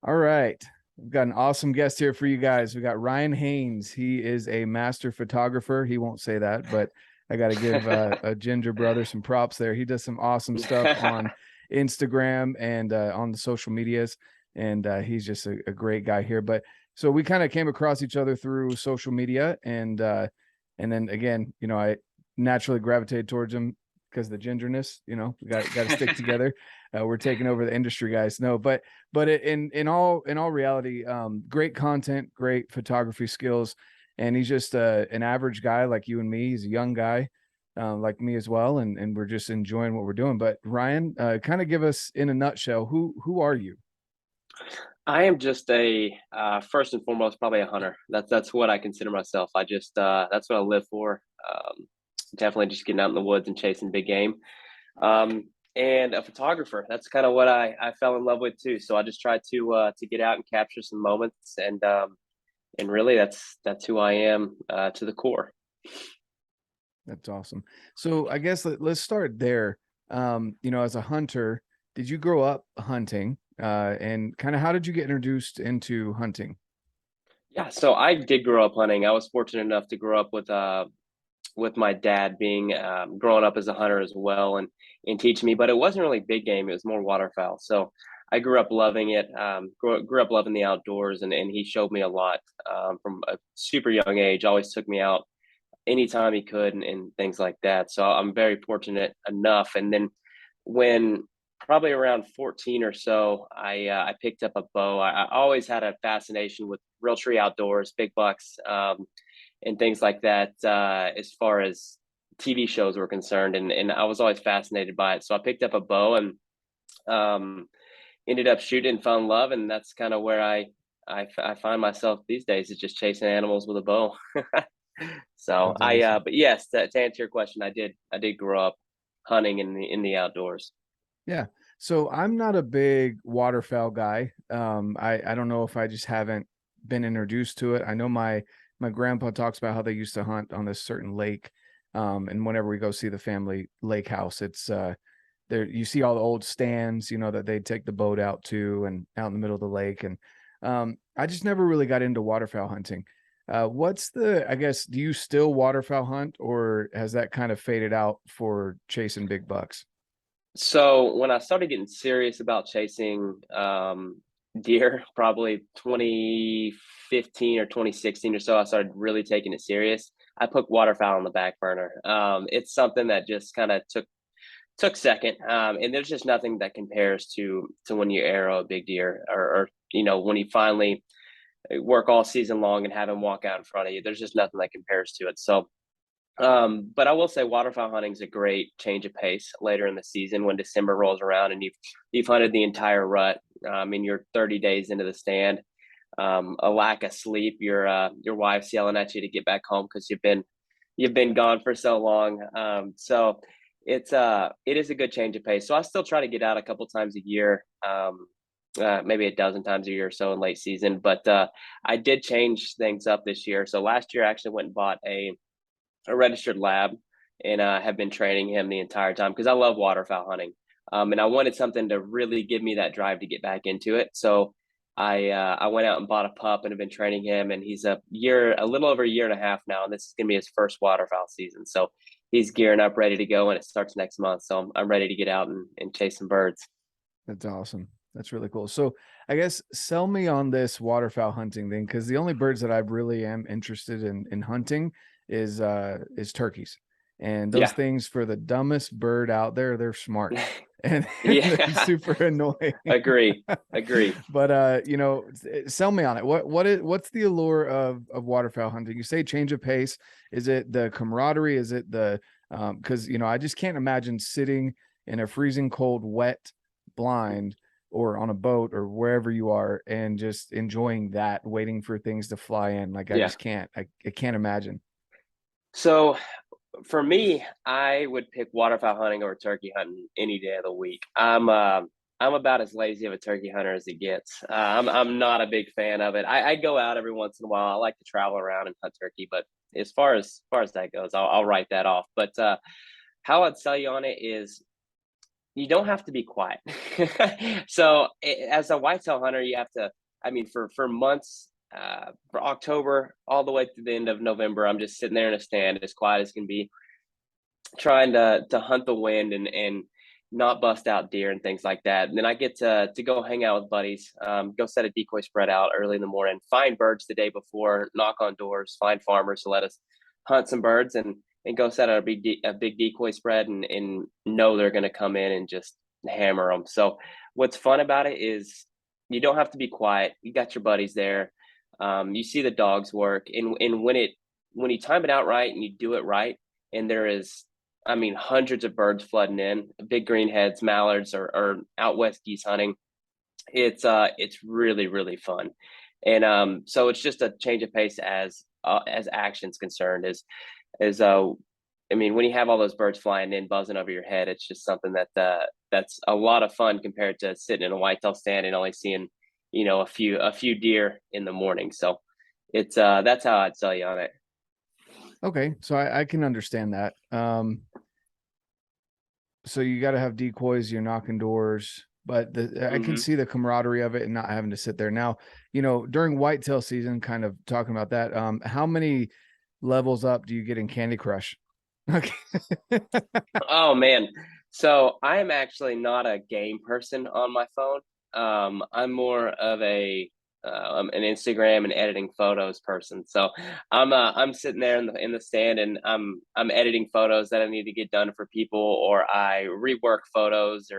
All right. We've got an awesome guest here for you guys. We got Ryan Haines. He is a master photographer. He won't say that, but I got to give a Ginger brother some props there. He does some awesome stuff on Instagram and on the social medias. And he's just a great guy here. But so we kind of came across each other through social media. And then again, I naturally gravitated towards him because of the gingerness, we got to stick together. We're taking over the industry, guys. No, but in all reality, great content, great photography skills, and he's just an average guy like you and me. He's a young guy, like me as well, and we're just enjoying what we're doing. But Ryan, kind of give us in a nutshell, who are you? I am just a first and foremost probably a hunter. That's what I consider myself. I just that's what I live for. Definitely just getting out in the woods and chasing big game. And a photographer. That's kind of what I fell in love with too. So I just try to get out and capture some moments, and really that's who I am to the core. That's awesome. So I guess let's start there. As a hunter, did you grow up hunting? And kind of how did you get introduced into hunting? Yeah, so I did grow up hunting. I was fortunate enough to grow up with my dad being growing up as a hunter as well, and teaching me. But it wasn't really big game; it was more waterfowl. So I grew up loving it. Grew up loving the outdoors, and he showed me a lot from a super young age. Always took me out anytime he could, and things like that. So I'm very fortunate enough. And then when probably around 14 or so, I picked up a bow. I always had a fascination with real tree outdoors, big bucks, and things like that, as far as TV shows were concerned, and I was always fascinated by it. So I picked up a bow and um, ended up shooting and fell in love, and that's kind of where I find myself these days, is just chasing animals with a bow. So That's awesome. but yes, to answer your question, I did grow up hunting in the outdoors. Yeah. So I'm not a big waterfowl guy. I don't know if I just haven't been introduced to it. I know my grandpa talks about how they used to hunt on this certain lake. And whenever we go see the family lake house, it's there you see all the old stands, that they take the boat out to and out in the middle of the lake. And I just never really got into waterfowl hunting. I guess, do you still waterfowl hunt, or has that kind of faded out for chasing big bucks? So when I started getting serious about chasing deer, probably 2015 or 2016 or so, I started really taking it serious. I put waterfowl on the back burner. It's something that just kind of took second, and there's just nothing that compares to when you arrow a big deer, or when you finally work all season long and have him walk out in front of you. There's just nothing that compares to it. So but I will say waterfowl hunting is a great change of pace later in the season when December rolls around and you've hunted the entire rut, and you're 30 days into the stand. A lack of sleep, your wife's yelling at you to get back home because you've been gone for so long. So it is a good change of pace. So I still try to get out a couple times a year, maybe a dozen times a year or so in late season. But I did change things up this year. So last year I actually went and bought a registered lab, and have been training him the entire time because I love waterfowl hunting. And I wanted something to really give me that drive to get back into it. So I went out and bought a pup and have been training him, and he's a little over a year and a half now, and this is gonna be his first waterfowl season. So he's gearing up, ready to go, and it starts next month. So I'm ready to get out and chase some birds. That's awesome. That's really cool. So I guess sell me on this waterfowl hunting thing, because the only birds that I really am interested in hunting is turkeys. And those Yeah. things, for the dumbest bird out there, they're smart. And they're Yeah. super annoying. Agree. Agree. But sell me on it. What's the allure of waterfowl hunting? You say change of pace. Is it the camaraderie? Is it the because I just can't imagine sitting in a freezing cold, wet blind or on a boat or wherever you are and just enjoying that, waiting for things to fly in. Like, I Yeah. just can't. I can't imagine. So for me, I would pick waterfowl hunting over turkey hunting any day of the week. I'm about as lazy of a turkey hunter as it gets. I'm not a big fan of it. I go out every once in a while. I like to travel around and hunt turkey, but as far as that goes, I'll write that off. But how I'd sell you on it is, you don't have to be quiet. So as a whitetail hunter, you have to, I mean, for months, for October all the way to the end of November, I'm just sitting there in a stand as quiet as can be, trying to hunt the wind and not bust out deer and things like that. And then I get to go hang out with buddies, go set a decoy spread out early in the morning, find birds the day before, knock on doors, find farmers to let us hunt some birds, and go set out a big decoy spread, and know they're going to come in and just hammer them. So what's fun about it is you don't have to be quiet. You got your buddies there. You see the dogs work, and when you time it out right and you do it right, and there is, I mean, hundreds of birds flooding in, big greenheads, mallards, or out west geese hunting. It's really, really fun. And so it's just a change of pace as action's concerned. I mean, when you have all those birds flying in, buzzing over your head, it's just something that's a lot of fun compared to sitting in a whitetail stand and only seeing, a few deer in the morning. So it's that's how I'd sell you on it. Okay, so I can understand that. So you got to have decoys, you're knocking doors, but I can see the camaraderie of it and not having to sit there. Now, during whitetail season, kind of talking about that, how many levels up do you get in Candy Crush? Okay. Oh man. So I am actually not a game person on my phone. I'm more of an Instagram and editing photos person. So I'm sitting there in the stand, and I'm editing photos that I need to get done for people, or I rework photos,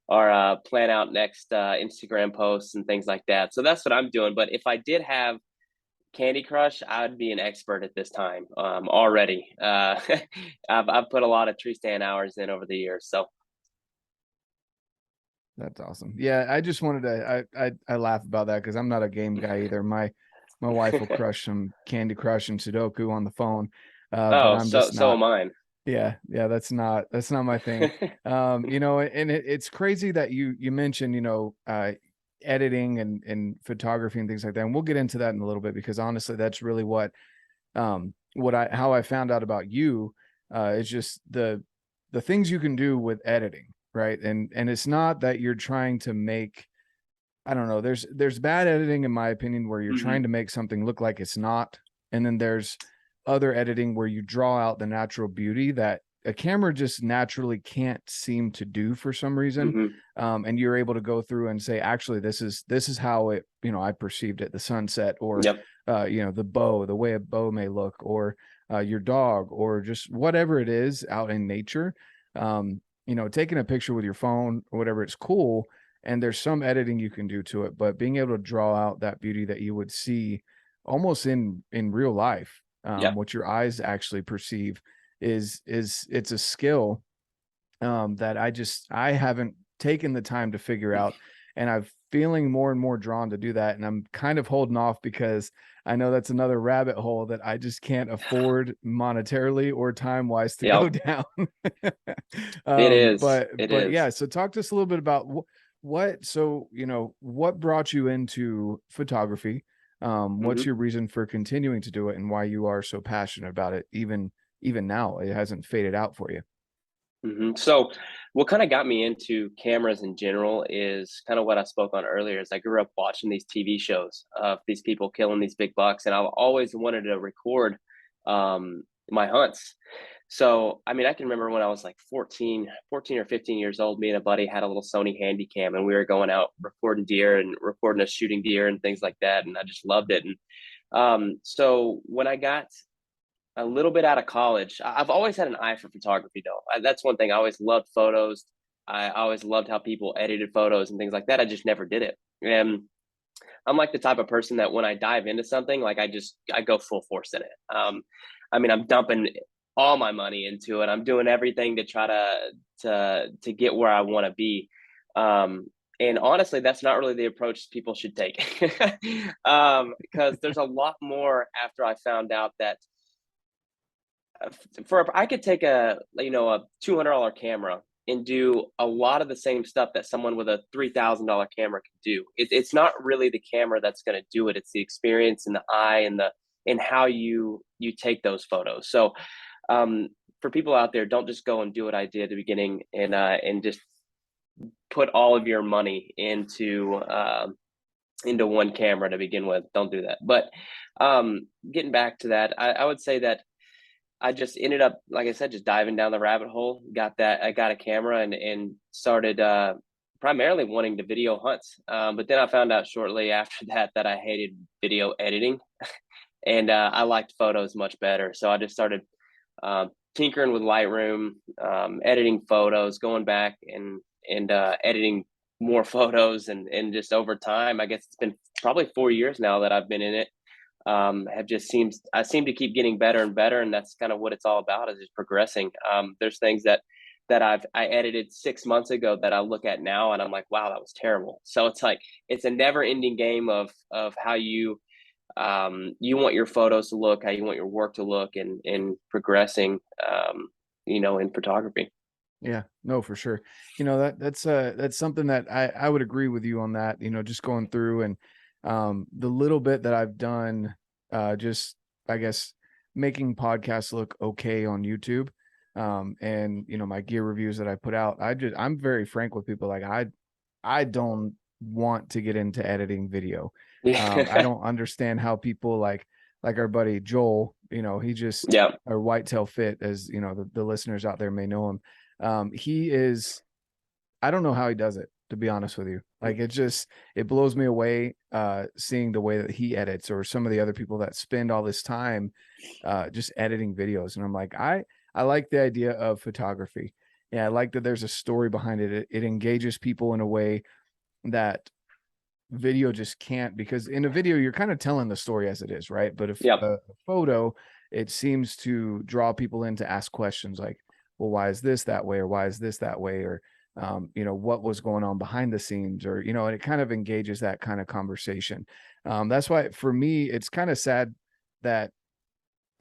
or plan out next Instagram posts and things like that. So that's what I'm doing. But if I did have Candy Crush, I would be an expert at this time already. I've put a lot of tree stand hours in over the years. So That's awesome. Yeah, I just wanted to I laugh about that because I'm not a game guy either. My wife will crush some Candy Crush and Sudoku on the phone. But oh, I'm so just not. am mine. Yeah, that's not my thing. And it's crazy that you mentioned, editing and photography and things like that. And we'll get into that in a little bit, because honestly, that's really how I found out about you, is just the things you can do with editing, right? And it's not that you're trying to make, I don't know, there's bad editing in my opinion where you're trying to make something look like it's not, and then there's other editing where you draw out the natural beauty that a camera just naturally can't seem to do for some reason. And you're able to go through and say, actually, this is how it, I perceived it, the sunset, or Yep. the bow, the way a bow may look, or your dog, or just whatever it is out in nature. Taking a picture with your phone or whatever, it's cool, and there's some editing you can do to it, but being able to draw out that beauty that you would see almost in real life, Yep. what your eyes actually perceive, it's a skill that I haven't taken the time to figure out, and I'm feeling more and more drawn to do that, and I'm kind of holding off because I know that's another rabbit hole that I just can't afford monetarily or time wise to go Yep. down. It is. But It is. yeah, so talk to us a little bit about what brought you into photography. What's your reason for continuing to do it, and why you are so passionate about it, even now? It hasn't faded out for you. So what kind of got me into cameras in general is kind of what I spoke on earlier. Is I grew up watching these TV shows of these people killing these big bucks, and I always wanted to record my hunts. So, I mean, I can remember when I was like 14 or 15 years old, me and a buddy had a little Sony Handycam, and we were going out recording deer and recording us shooting deer and things like that. And I just loved it. And so when I got a little bit out of college, I've always had an eye for photography though. That's one thing. I always loved photos. I always loved how people edited photos and things like that. I just never did it. And I'm like the type of person that when I dive into something, like I go full force in it. I mean, I'm dumping all my money into it. I'm doing everything to try to get where I want to be. And honestly, that's not really the approach people should take, because there's a lot more after I found out that I could take a $200 camera and do a lot of the same stuff that someone with a $3,000 camera can do. It's not really the camera that's going to do it. It's the experience and the eye and how you take those photos. So for people out there, don't just go and do what I did at the beginning and just put all of your money into one camera to begin with. Don't do that. But getting back to that, I would say that I just ended up, like I said, just diving down the rabbit hole. I got a camera and started primarily wanting to video hunt. But then I found out shortly after that I hated video editing, and I liked photos much better. So I just started tinkering with Lightroom, editing photos, going back and editing more photos, and just over time, I guess it's been probably 4 years now that I've been in it. I seem to keep getting better and better, and that's kind of what it's all about, is just progressing. There's things that I edited 6 months ago that I look at now and I'm like, wow, that was terrible. So it's like it's a never ending game of how you want your photos to look, how you want your work to look, and progressing in photography. Yeah, no, for sure. That's something that I would agree with you on that, just going through and the little bit that I've done, just, I guess, making podcasts look okay on YouTube. And my gear reviews that I put out, I'm very frank with people. Like I don't want to get into editing video. I don't understand how people like our buddy Joel, he just, Yeah. or Whitetail Fit, as the listeners out there may know him. He is, I don't know how he does it, to be honest with you. Like it blows me away seeing the way that he edits, or some of the other people that spend all this time just editing videos. And I'm like, I like the idea of photography. Yeah, I like that there's a story behind it. It engages people in a way that video just can't, because in a video you're kind of telling the story as it is, right? But if Yep. a photo, it seems to draw people in to ask questions like, well, why is this that way, or why is this that way, or what was going on behind the scenes, or and it kind of engages that kind of conversation. That's why for me it's kind of sad that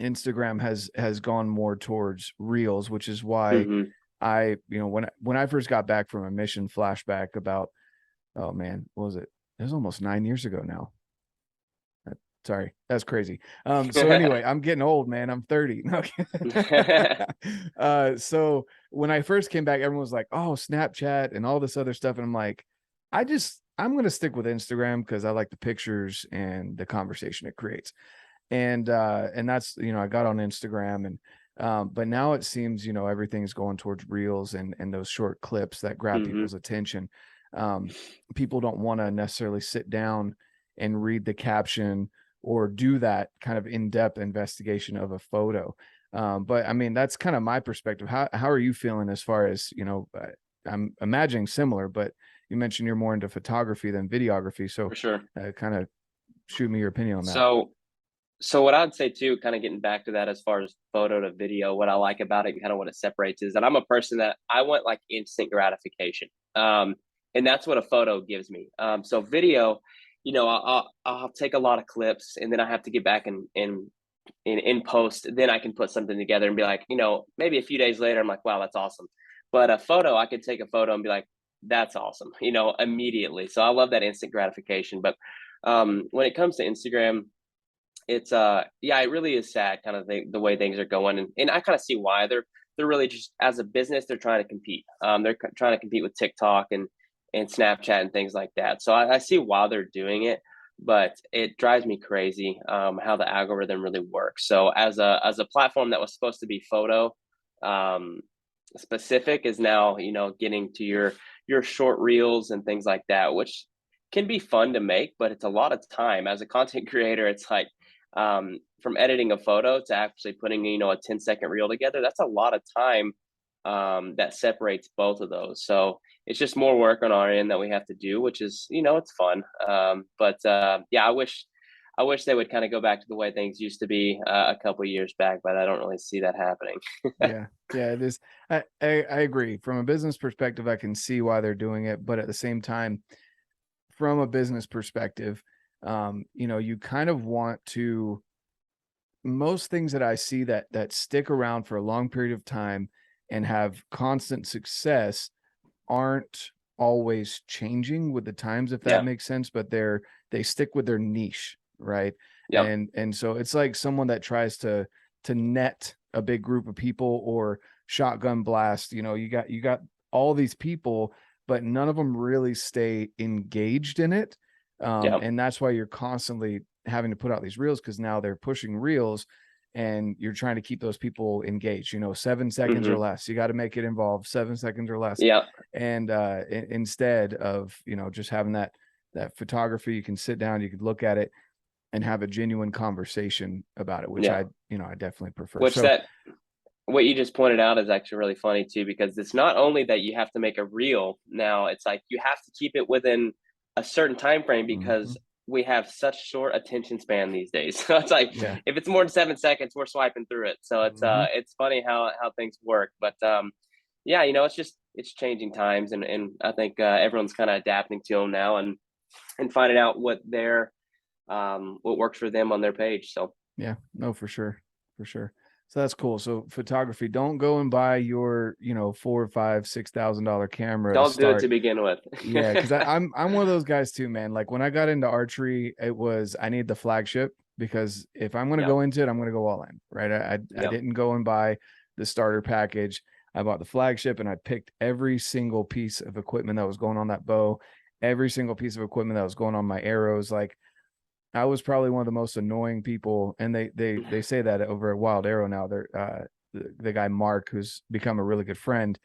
Instagram has gone more towards reels, which is why Hmm. I when I first got back from a mission, flashback about, oh man, what was it? It was almost 9 years ago now. Sorry, that's crazy. So anyway, I'm getting old, man. I'm 30. No. So when I first came back, everyone was like, oh, Snapchat and all this other stuff. And I'm like, I'm going to stick with Instagram because I like the pictures and the conversation it creates. And that's, I got on Instagram, and but now it seems, everything's going towards reels and those short clips that grab Hmm. people's attention. People don't want to necessarily sit down and read the caption or do that kind of in-depth investigation of a photo. But I mean, that's kind of my perspective. How are you feeling as far as, I'm imagining similar, but you mentioned you're more into photography than videography. So For sure. kind of shoot me your opinion on that. So what I'd say too, kind of getting back to that as far as photo to video, what I like about it and kind of what it separates is that I'm a person that I want like instant gratification. And that's what a photo gives me. So video, I'll take a lot of clips and then I have to get back and in post, then I can put something together and be like, maybe a few days later, I'm like, wow, that's awesome. But a photo, I could take a photo and be like, that's awesome, immediately. So I love that instant gratification. But when it comes to Instagram, it's yeah, it really is sad kind of the way things are going, and I kind of see why. They're really just, as a business, they're trying to compete. They're trying to compete with TikTok and Snapchat and things like that. So I see why they're doing it, but it drives me crazy how the algorithm really works. So as a platform that was supposed to be photo um, specific is now getting to your short reels and things like that, which can be fun to make, but it's a lot of time as a content creator. It's like from editing a photo to actually putting a 10-second reel together, that's a lot of time that separates both of those. So it's just more work on our end that we have to do, which is it's fun. But yeah, I wish they would kind of go back to the way things used to be a couple of years back, but I don't really see that happening. Yeah, it is. I agree. From a business perspective, I can see why they're doing it, but at the same time, from a business perspective, you kind of want to, most things that I see that stick around for a long period of time and have constant success aren't always changing with the times, if that Yeah. makes sense, but they stick with their niche, right? Yep. And so it's like someone that tries to net a big group of people, or shotgun blast, you got all these people, but none of them really stay engaged in it. And that's why you're constantly having to put out these reels, because now they're pushing reels and you're trying to keep those people engaged, 7 seconds or less. You got to make it involve 7 seconds or less. Yeah. And instead of, just having that photography, you can sit down, you could look at it and have a genuine conversation about it, which I definitely prefer. What you just pointed out is actually really funny too, because it's not only that you have to make a reel now, it's like you have to keep it within a certain time frame, because we have such short attention span these days. So it's like, if it's more than 7 seconds, we're swiping through it. So it's funny how things work. But it's changing times, and I think everyone's kind of adapting to them now and finding out what works for them on their page. So yeah, no, for sure. So that's cool. So photography, don't go and buy your, $4,000, $5,000, $6,000 camera. Don't do it to begin with. Yeah, because I'm one of those guys too, man. Like when I got into archery, I need the flagship, because if I'm gonna go into it, I'm gonna go all in, right? I didn't go and buy the starter package. I bought the flagship, and I picked every single piece of equipment that was going on that bow, every single piece of equipment that was going on my arrows. Like, I was probably one of the most annoying people, and they say that over at Wild Arrow now. They're the guy Mark, who's become a really good friend.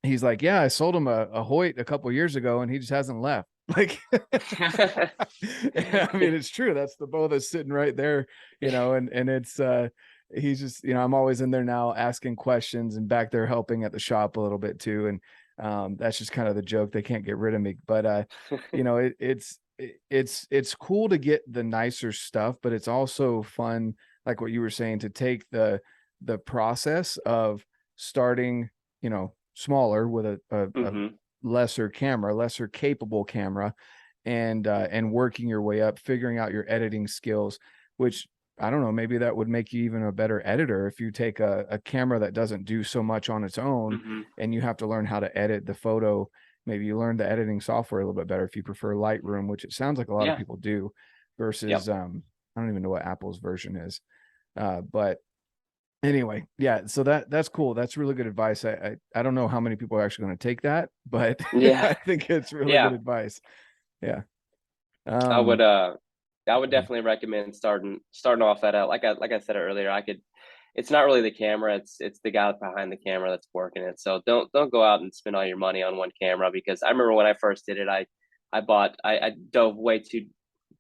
He's like, yeah, I sold him a Hoyt a couple years ago, and he just hasn't left. Like, I mean, it's true. That's the bow that's sitting right there, and it's he's just, I'm always in there now asking questions and back there helping at the shop a little bit too, and that's just kind of the joke. They can't get rid of me, but it's cool to get the nicer stuff, but it's also fun, like what you were saying, to take the process of starting, smaller with a lesser capable camera, and working your way up, figuring out your editing skills, which I don't know, maybe that would make you even a better editor if you take a camera that doesn't do so much on its own, and you have to learn how to edit the photo. Maybe you learn the editing software a little bit better if you prefer Lightroom, which it sounds like a lot of people do, versus I don't even know what Apple's version is. But anyway, so that's cool. That's really good advice. I don't know how many people are actually going to take that, but I think it's really good advice. Yeah. I would definitely recommend starting off at like I said earlier. It's not really the camera, it's the guy behind the camera that's working it. So don't go out and spend all your money on one camera, because I remember when I first did it, I dove way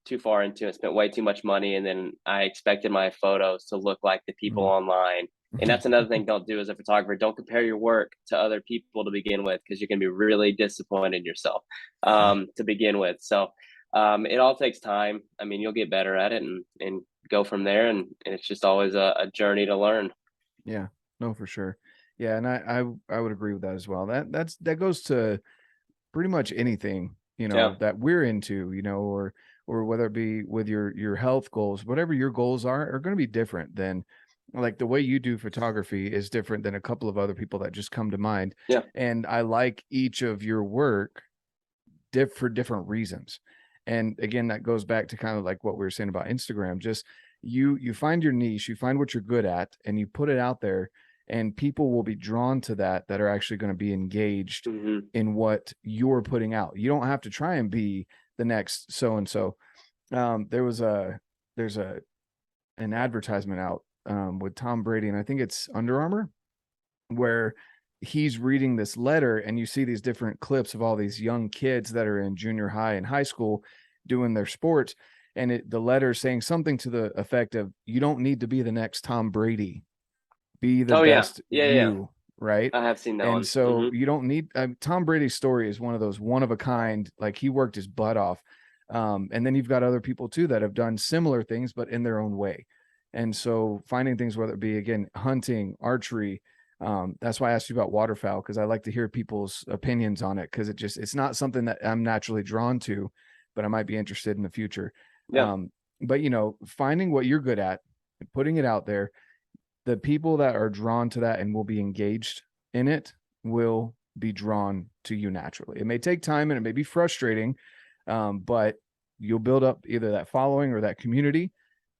too far into it, spent way too much money, and then I expected my photos to look like the people online. And that's another thing don't do as a photographer. Don't compare your work to other people to begin with, because you're going to be really disappointed in yourself to begin with. So it all takes time. I mean, you'll get better at it and go from there, and it's just always a journey to learn. Yeah, no, for sure. Yeah, and I would agree with that as well. That goes to pretty much anything, that we're into, or whether it be with your health goals, whatever your goals are going to be different than, like, the way you do photography is different than a couple of other people that just come to mind. Yeah. And I like each of your work for different reasons. And again, that goes back to kind of like what we were saying about Instagram. Just you find your niche, you find what you're good at, and you put it out there, and people will be drawn to that are actually going to be engaged in what you're putting out. You don't have to try and be the next so-and-so. There's an advertisement out with Tom Brady, and I think it's Under Armour, where he's reading this letter, and you see these different clips of all these young kids that are in junior high and high school doing their sports. And the letter saying something to the effect of, you don't need to be the next Tom Brady, be the best you. Right. I have seen that one. And so you don't need, Tom Brady's story is one of those one of a kind, like he worked his butt off. And then you've got other people too that have done similar things, but in their own way. And so finding things, whether it be, again, hunting, archery, that's why I asked you about waterfowl, because I like to hear people's opinions on it, because it's not something that I'm naturally drawn to, but I might be interested in the future. Yeah. But finding what you're good at and putting it out there, the people that are drawn to that and will be engaged in it will be drawn to you naturally. It may take time and it may be frustrating, but you'll build up either that following or that community,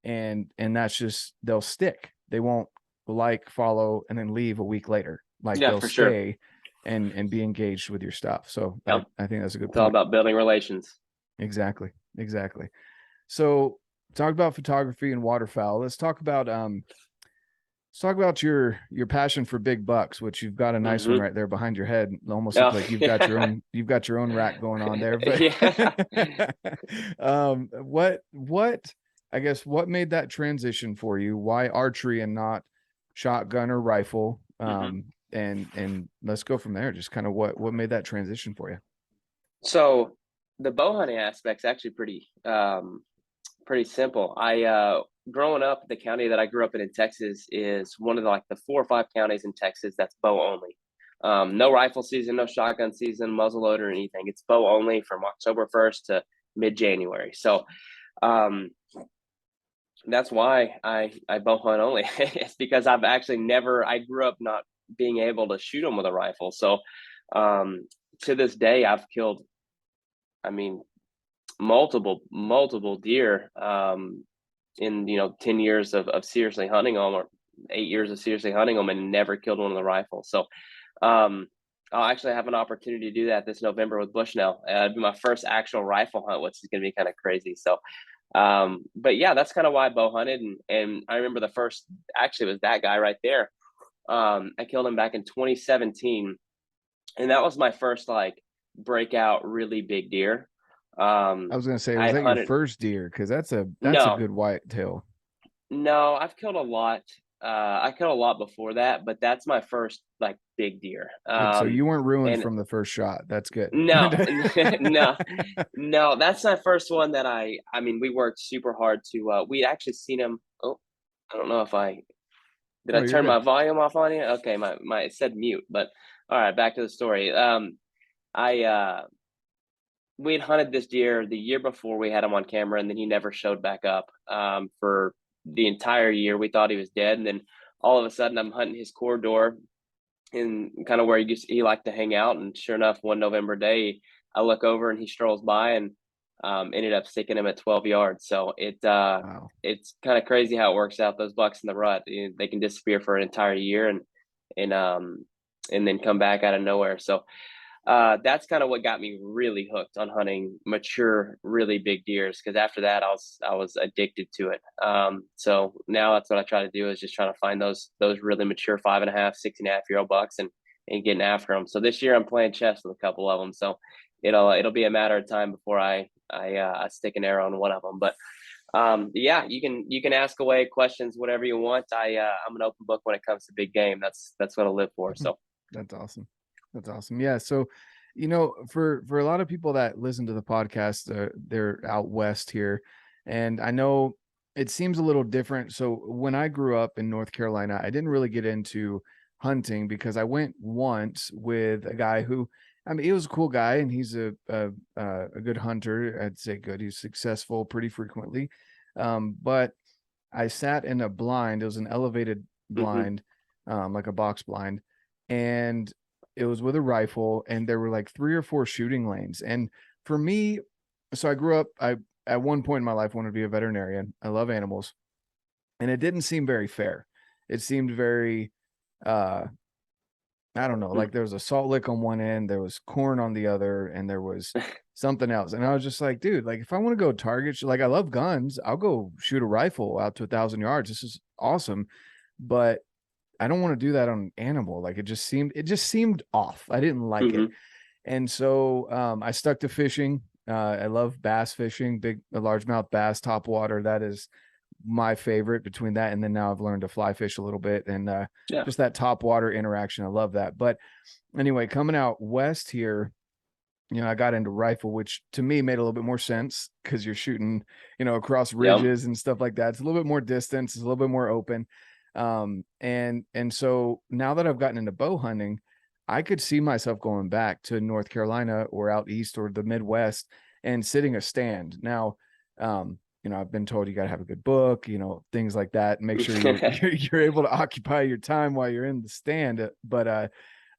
and that's just, they'll stick. They won't follow and then leave a week later. Like, they'll stay. and be engaged with your stuff. So Yep. I think that's a good It's all point. about building relations. Exactly. Exactly. So talk about photography and waterfowl. Let's talk about your passion for big bucks, which you've got a nice one right there behind your head. It almost Oh, look like you've got your own rack going on there. But yeah. what I guess what made that transition for you? Why archery and not shotgun or rifle? And let's go from there. Just kind of what made that transition for you? So the bow hunting aspect's actually pretty simple. I growing up, the county that I grew up in Texas is one of the 4 or 5 counties in Texas that's bow only. No rifle season, no shotgun season, muzzleloader, or anything. It's bow only from October 1st to mid-January. So that's why I bow hunt only. It's because I've actually I grew up not being able to shoot them with a rifle. So to this day, I've killed, I mean, multiple deer in 10 years of seriously hunting them, or 8 years of seriously hunting them, and never killed one with a rifle. So I'll actually have an opportunity to do that this November with Bushnell. It'll be my first actual rifle hunt, which is going to be kind of crazy. So but yeah, that's kind of why I bow hunted. And I remember the first, actually it was that guy right there. I killed him back in 2017, and that was my first breakout really big deer. I was gonna say, was I that your hunted. first deer? Because that's a No, good whitetail. no, I've killed a lot. I killed a lot before that, but that's my first big deer. Good. So you weren't ruined And from the first shot. That's good. no, no, that's my first one that I mean, we worked super hard to, we'd actually seen him. Oh, I don't know if did Oh, I you're turn good. my volume off on you? Okay, it said mute, but all right, back to the story. I we'd hunted this deer the year before we had him on camera, and then he never showed back up for the entire year. We thought he was dead, and then all of a sudden I'm hunting his corridor in kind of where he liked to hang out, and sure enough, one November day I look over and he strolls by, and ended up sticking him at 12 yards. So Wow. it's kind of crazy how it works out. Those bucks in the rut, they can disappear for an entire year, and and then come back out of nowhere. So that's kind of what got me really hooked on hunting mature, really big deers. Because after that, I was addicted to it. So now that's what I try to do, is just trying to find those really mature 5.5, 6.5 year old bucks, and getting after them. So this year I'm playing chess with a couple of them. So it'll be a matter of time before I stick an arrow on one of them. But yeah, you can ask away questions, whatever you want. I'm an open book when it comes to big game. That's what I live for. So That's awesome. That's awesome. Yeah. So, for a lot of people that listen to the podcast, they're out west here, and I know it seems a little different. So when I grew up in North Carolina, I didn't really get into hunting because I went once with a guy who, I mean, he was a cool guy and he's a good hunter. I'd say good. He's successful pretty frequently. But I sat in a blind. It was an elevated blind, like a box blind, and it was with a rifle, and there were like 3 or 4 shooting lanes. And for me, so I grew up, I at one point in my life wanted to be a veterinarian. I love animals, and it didn't seem very fair. It seemed very I don't know, like there was a salt lick on one end, there was corn on the other, and there was something else. And I was just like, dude, like if I want to go target, like I love guns, I'll go shoot a rifle out to 1,000 yards. This is awesome. But I don't want to do that on an animal. Like it just seemed off. I didn't like it. And so I stuck to fishing. I love bass fishing, big largemouth bass, top water. That is my favorite between that. And then now I've learned to fly fish a little bit, and yeah. just that top water interaction. I love that. But anyway, coming out west here, I got into rifle, which to me made a little bit more sense because you're shooting, across ridges and stuff like that. It's a little bit more distance. It's a little bit more open. And so now that I've gotten into bow hunting, I could see myself going back to North Carolina or out east or the Midwest and sitting a stand. Now, I've been told you got to have a good book, things like that. Make sure you're able to occupy your time while you're in the stand. But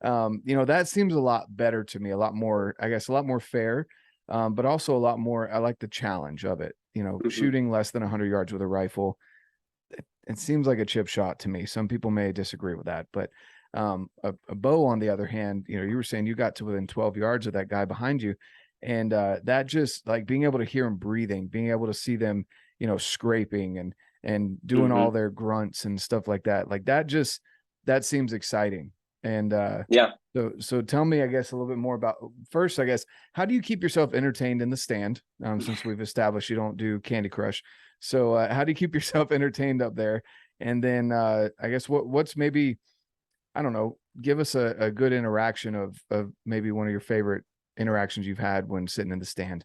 that seems a lot better to me, a lot more, I guess, a lot more fair, but also a lot more. I like the challenge of it. Shooting less than 100 yards with a rifle. It seems like a chip shot to me. Some people may disagree with that, but A bow, on the other hand, you know, you were saying you got to within 12 yards of that guy behind you. And that just like being able to hear them breathing, being able to see them, you know, scraping and doing all their grunts and stuff like that. Like that seems exciting. And Yeah. so tell me, I guess, a little bit more about, first, I guess, how do you keep yourself entertained in the stand? Since we've established you don't do Candy Crush. So how do you keep yourself entertained up there? And then I guess what's maybe, I don't know, give us a good interaction of maybe one of your favorite interactions you've had when sitting in the stand.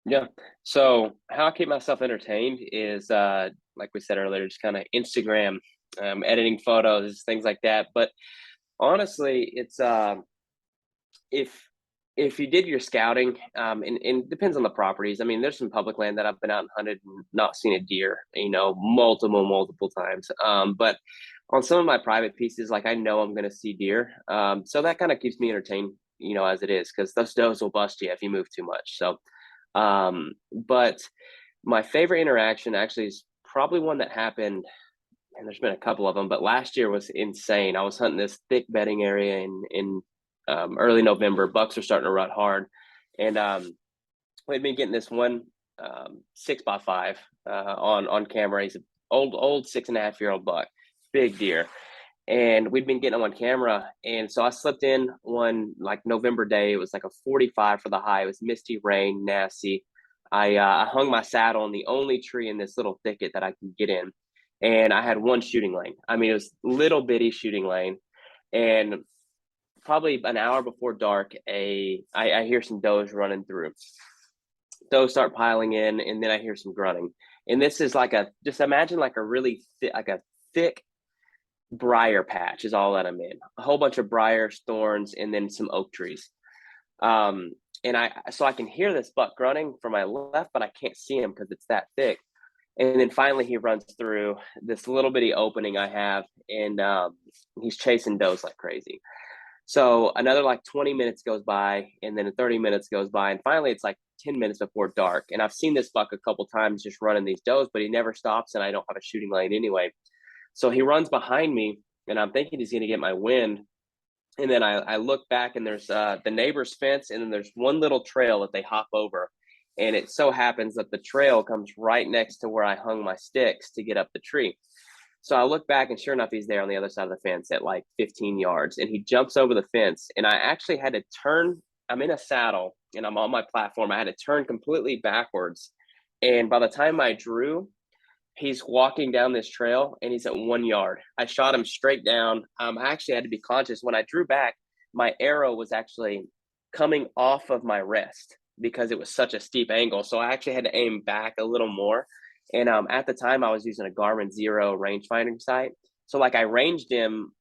Yeah. So how I keep myself entertained is like we said earlier, just kind of Instagram, editing photos, things like that. But honestly, it's if if you did your scouting, and it depends on the properties. I mean, there's some public land that I've been out and hunted and not seen a deer, you know, multiple times. But on some of my private pieces, like I know I'm going to see deer. So that kind of keeps me entertained, you know, as it is, because those does will bust you if you move too much. So, but my favorite interaction actually is probably one that happened, and there's been a couple of them, but last year was insane. I was hunting this thick bedding area in early November. Bucks are starting to rut hard, and we'd been getting this one 6x5 on camera. He's an old 6.5-year-old buck, big deer, and we'd been getting him on camera. And so I slipped in one like November day. It was like a 45 for the high. It was misty, rain, nasty. I hung my saddle in the only tree in this little thicket that I could get in, and I had one shooting lane. I mean, it was little bitty shooting lane, and probably an hour before dark, I hear some does running through. Does start piling in, and then I hear some grunting. And this is like just imagine like a really thick briar patch is all that I'm in. A whole bunch of briars, thorns, and then some oak trees. And so I can hear this buck grunting from my left, but I can't see him because it's that thick. And then finally he runs through this little bitty opening I have, and he's chasing does like crazy. So another like 20 minutes goes by, and then 30 minutes goes by, and finally it's like 10 minutes before dark. And I've seen this buck a couple times just running these does, but he never stops, and I don't have a shooting lane anyway. So he runs behind me, and I'm thinking he's going to get my wind. And then I look back, and there's the neighbor's fence, and then there's one little trail that they hop over. And it so happens that the trail comes right next to where I hung my sticks to get up the tree. So I look back, and sure enough, he's there on the other side of the fence at like 15 yards. And he jumps over the fence. And I actually had to turn. I'm in a saddle, and I'm on my platform. I had to turn completely backwards. And by the time I drew, he's walking down this trail, and he's at 1 yard. I shot him straight down. I actually had to be conscious. When I drew back, my arrow was actually coming off of my rest because it was such a steep angle. So I actually had to aim back a little more. And at the time, I was using a Garmin Zero rangefinder sight. So like I ranged him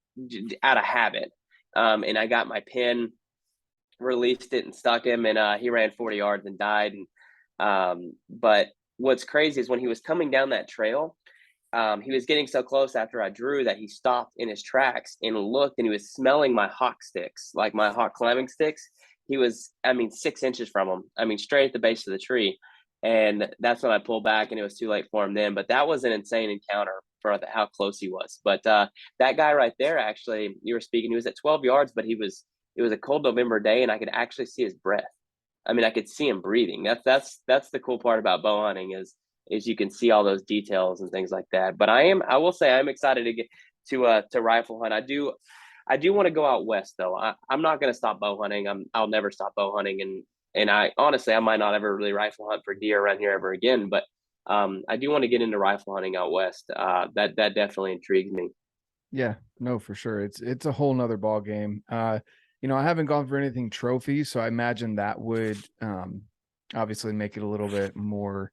out of habit. And I got my pin, released it, and stuck him. And he ran 40 yards and died. But what's crazy is when he was coming down that trail, he was getting so close after I drew that he stopped in his tracks and looked, and he was smelling my hawk sticks, like my hawk climbing sticks. He was, 6 inches from him. Straight at the base of the tree. And that's when I pulled back, and it was too late for him then. But that was an insane encounter for how close he was. But that guy right there, actually, you were speaking, he was at 12 yards, but it was a cold November day, and I could actually see his breath. I could see him breathing. That's the cool part about bow hunting is you can see all those details and things like that. But I will say I'm excited to get to rifle hunt. I do want to go out west though. I'm not going to stop bow hunting. I'll never stop bow hunting, and I honestly I might not ever really rifle hunt for deer around here ever again. But I do want to get into rifle hunting out west. That definitely intrigues me. Yeah, no, for sure. It's a whole nother ball game. I haven't gone for anything trophy, so I imagine that would obviously make it a little bit more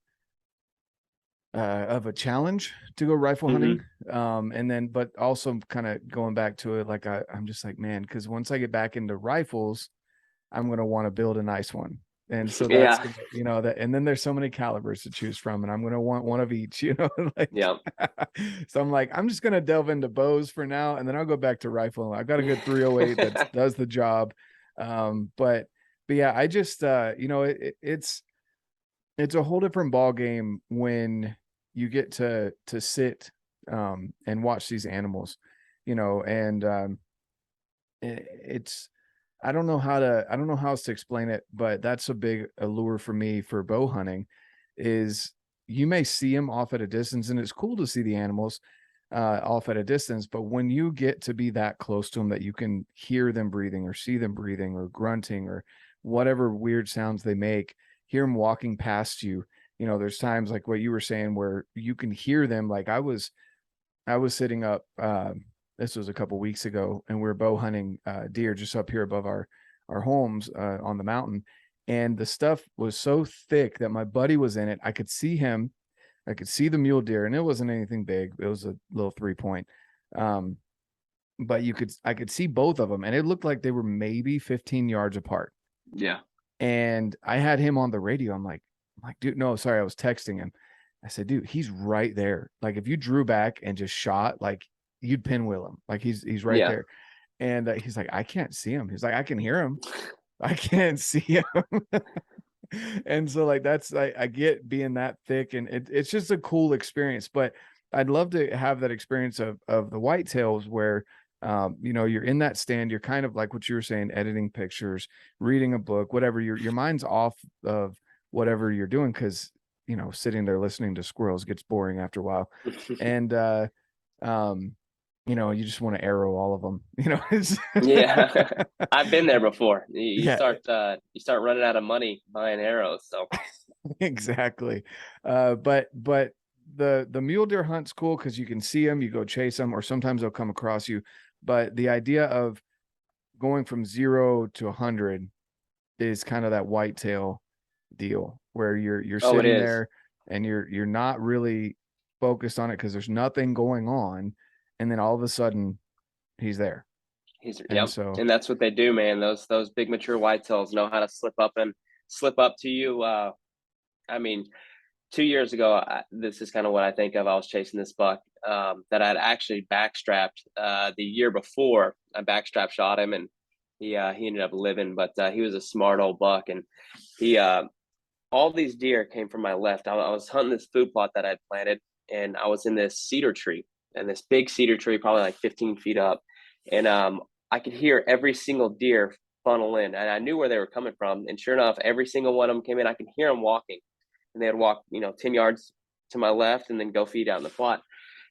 of a challenge to go rifle hunting. And then, but also kind of going back to it, like I'm just like, man, because once I get back into rifles, I'm going to want to build a nice one. And so that's, that, and then there's so many calibers to choose from, and I'm going to want one of each, like, yeah. So I'm like, I'm just going to delve into bows for now, and then I'll go back to rifle. I've got a good 308 that does the job. But yeah, I just, it's a whole different ball game when you get to sit, and watch these animals, and, it's, I don't know how else to explain it, but that's a big allure for me for bow hunting is you may see them off at a distance, and it's cool to see the animals off at a distance, but when you get to be that close to them that you can hear them breathing or see them breathing or grunting or whatever weird sounds they make, hear them walking past you, there's times like what you were saying where you can hear them. Like I was sitting up, this was a couple weeks ago, and we were bow hunting deer just up here above our homes on the mountain, and the stuff was so thick that my buddy was in it. I could see him, I could see the mule deer, and it wasn't anything big. It was a little 3-point, but I could see both of them, and it looked like they were maybe 15 yards apart. Yeah. And I had him on the radio. I'm like, dude, no, sorry, I was texting him. I said, dude, he's right there. Like if you drew back and just shot, like you'd pinwheel him. Like he's right there. And he's like, I can't see him. He's like, I can hear him. I can't see him. And so like that's I get being that thick, and it's just a cool experience. But I'd love to have that experience of the whitetails where you're in that stand, you're kind of like what you were saying, editing pictures, reading a book, whatever, your mind's off of whatever you're doing, because sitting there listening to squirrels gets boring after a while. And you just want to arrow all of them. Yeah. I've been there before. You Yeah. start running out of money buying arrows. So Exactly. But the mule deer hunt's cool because you can see them, you go chase them, or sometimes they'll come across you. But the idea of going from 0 to 100 is kind of that whitetail deal where you're sitting there and you're not really focused on it because there's nothing going on, and then all of a sudden he's there. And that's what they do, man. Those big mature whitetails know how to slip up to you. I mean, 2 years ago, this is kind of what I think of. I was chasing this buck that I'd actually backstrapped the year before. I backstrap shot him, and he ended up living, but he was a smart old buck, and he all these deer came from my left. I was hunting this food plot that I'd planted, and I was in this cedar tree, and this big cedar tree, probably like 15 feet up, and I could hear every single deer funnel in, and I knew where they were coming from, and sure enough, every single one of them came in. I could hear them walking, and they'd walk 10 yards to my left and then go feed out in the plot.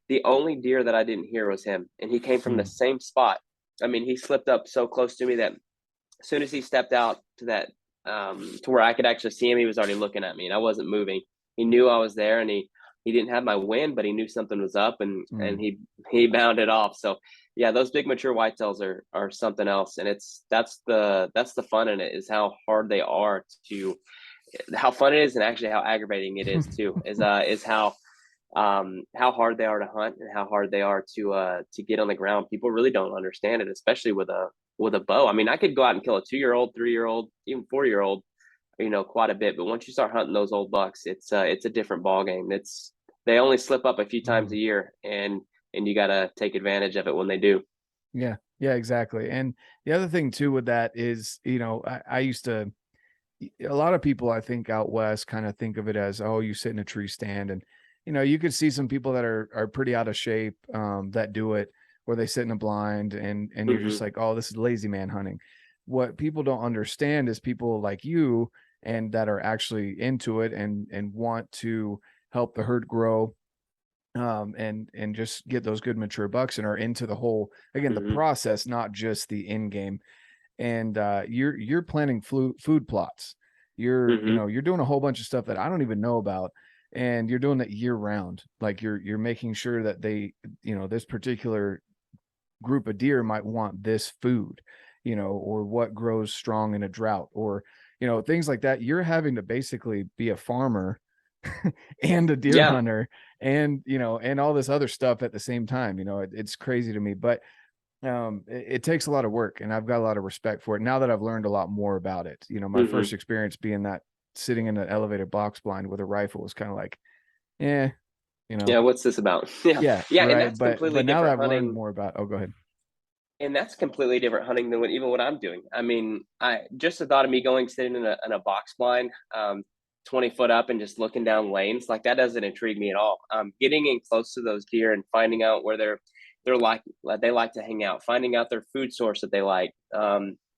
The only deer that I didn't hear was him, and he came from the same spot. I mean, he slipped up so close to me that as soon as he stepped out to that to where I could actually see him, he was already looking at me, and I wasn't moving. He knew I was there, and he didn't have my wind, but he knew something was up, and he bounded off. So yeah, those big mature whitetails are something else, and that's the fun in it, is how hard they are to, how fun it is, and actually how aggravating it is too. Is how hard they are to hunt and how hard they are to get on the ground. People really don't understand it, especially with a bow. I mean, I could go out and kill a 2-year-old, 3-year-old, even 4-year-old, quite a bit. But once you start hunting those old bucks, it's a different ball game. They only slip up a few times a year, and you got to take advantage of it when they do. Yeah, exactly. And the other thing too with that is, I used to, a lot of people I think out west kind of think of it as, oh, you sit in a tree stand, and you could see some people that are pretty out of shape that do it, where they sit in a blind, and you're just like, oh, this is lazy man hunting. What people don't understand is people like you and that are actually into it and want to help the herd grow and just get those good mature bucks, and are into the whole, again, the process, not just the end game. And you're planting food plots. You're you're doing a whole bunch of stuff that I don't even know about, and you're doing that year round. Like you're making sure that they, this particular group of deer might want this food, or what grows strong in a drought, or things like that. You're having to basically be a farmer and a deer hunter, and and all this other stuff at the same time. It's crazy to me, but it takes a lot of work, and I've got a lot of respect for it now that I've learned a lot more about it. My first experience being that sitting in an elevated box blind with a rifle was kind of like, yeah, what's this about? Yeah, right. And that's completely but now that I've hunting. learned more about, oh, go ahead. And that's completely different hunting than what I'm doing. I mean, I just the thought of me sitting in a box blind, 20 foot up, and just looking down lanes, like that doesn't intrigue me at all. Getting in close to those deer and finding out where they're they like to hang out, finding out their food source that they like,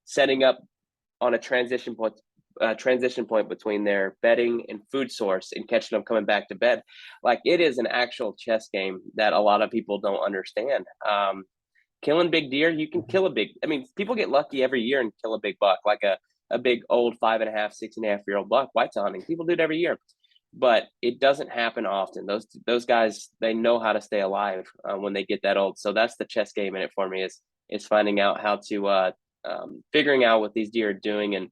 setting up on a transition point between their bedding and food source and catching them coming back to bed. Like, it is an actual chess game that a lot of people don't understand. Killing big deer, you can kill people get lucky every year and kill a big buck, like a big old 5.5, 6.5-year-old buck whitetail hunting. People do it every year, but it doesn't happen often. Those guys, they know how to stay alive when they get that old. So that's the chess game in it for me, is finding out how to figuring out what these deer are doing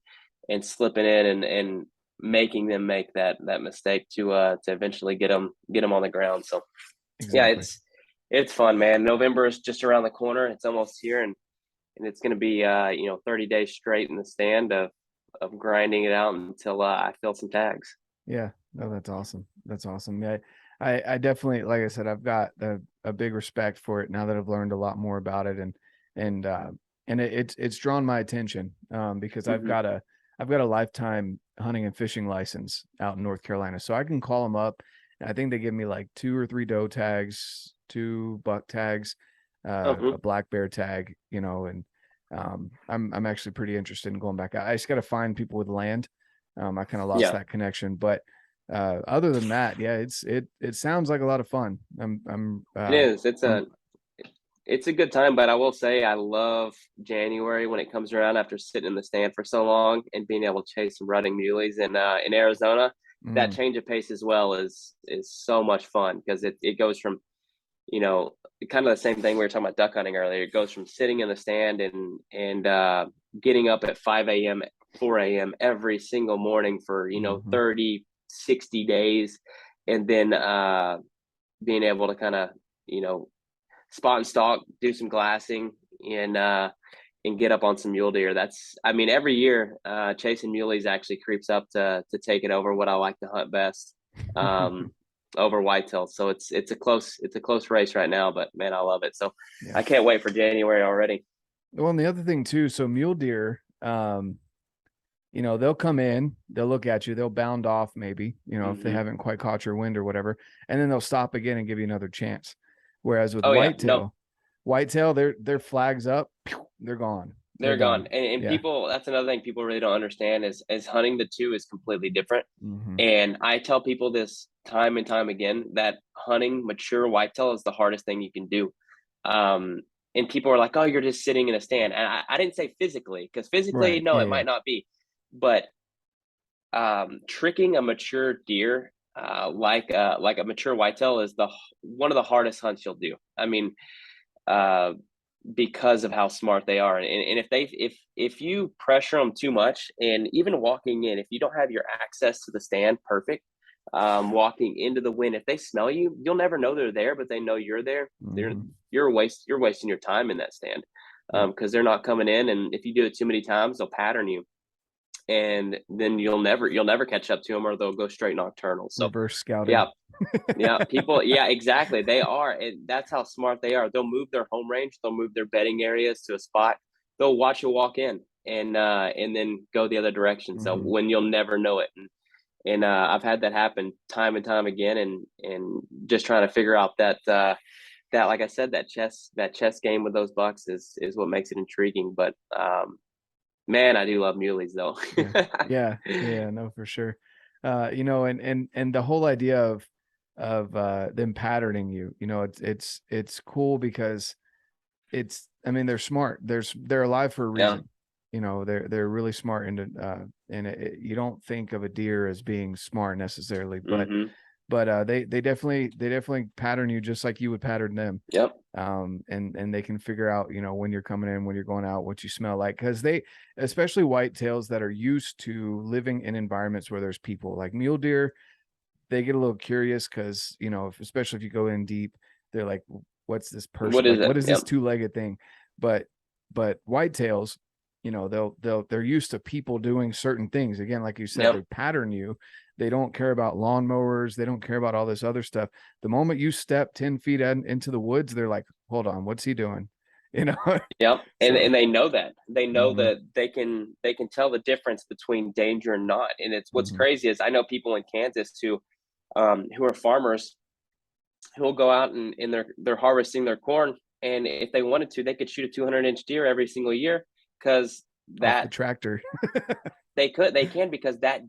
and slipping in and making them make that mistake to eventually get them on the ground. So Exactly. yeah, it's fun, man. November is just around the corner. It's almost here, and it's going to be 30 days straight in the stand of grinding it out until I fill some tags. Yeah, no, that's awesome. That's awesome. Yeah, I definitely, like I said, I've got a big respect for it now that I've learned a lot more about it, and it's drawn my attention because I've got a lifetime hunting and fishing license out in North Carolina, so I can call them up. I think they give me like 2 or 3 doe tags, 2 buck tags, a black bear tag, and I'm actually pretty interested in going back out. I just got to find people with land. I kind of lost that connection, but other than that, yeah, it sounds like a lot of fun. It is. It's a good time, but I will say I love January when it comes around after sitting in the stand for so long and being able to chase some rutting muleys in Arizona. That change of pace as well is so much fun, because it goes from, kind of the same thing we were talking about duck hunting earlier. It goes from sitting in the stand and getting up at 5 a.m., 4 a.m. every single morning for 30, 60 days, and then being able to kind of spot and stalk, do some glassing, and get up on some mule deer. Every year chasing muleys actually creeps up to take it over what I like to hunt best, over whitetails. So it's a close race right now, but man, I love it. So yeah. I can't wait for January already. Well, and the other thing too, so mule deer, they'll come in, they'll look at you, they'll bound off maybe, if they haven't quite caught your wind or whatever, and then they'll stop again and give you another chance. Whereas with whitetail, their flags up, they're gone. They're gone. And people, that's another thing people really don't understand is hunting the two is completely different. And I tell people this time and time again, that hunting mature whitetail is the hardest thing you can do. And people are like, oh, you're just sitting in a stand. And I didn't say physically, because physically, it might not be. But tricking a mature deer like a mature whitetail is one of the hardest hunts you'll do. Because of how smart they are, and if you pressure them too much, and even walking in, if you don't have your access to the stand perfect, walking into the wind, if they smell you, you'll never know they're there, but they know you're there. You're wasting your time in that stand, because they're not coming in, and if you do it too many times, they'll pattern you, and then you'll never catch up to them, or they'll go straight nocturnal. So reverse scouting. People, exactly. They are, and that's how smart they are. They'll move their home range, they'll move their bedding areas to a spot, they'll watch you walk in, and then go the other direction. So when you'll never know it, and I've had that happen time and time again, and just trying to figure out that like I said, that chess game with those bucks is what makes it intriguing. But man, I do love muleys though. yeah, no, for sure. And the whole idea of them patterning you, it's cool because they're smart. They're alive for a reason. They're really smart, and you don't think of a deer as being smart necessarily, but they definitely pattern you just like you would pattern them. And they can figure out, when you're coming in, when you're going out, what you smell like, because especially whitetails that are used to living in environments where there's people, like mule deer, they get a little curious because, especially if you go in deep, they're like, what's this person? What is this 2-legged thing? But whitetails, they're used to people doing certain things. Again, like you said, they pattern you. They don't care about lawnmowers. They don't care about all this other stuff. The moment you step 10 feet into the woods, they're like, hold on, what's he doing? And they know that. They know that they can tell the difference between danger and not. And it's what's crazy is I know people in Kansas who are farmers, who will go out and they're harvesting their corn, And if they wanted to, they could shoot a 200-inch deer every single year, because Off the that tractor. they can, because that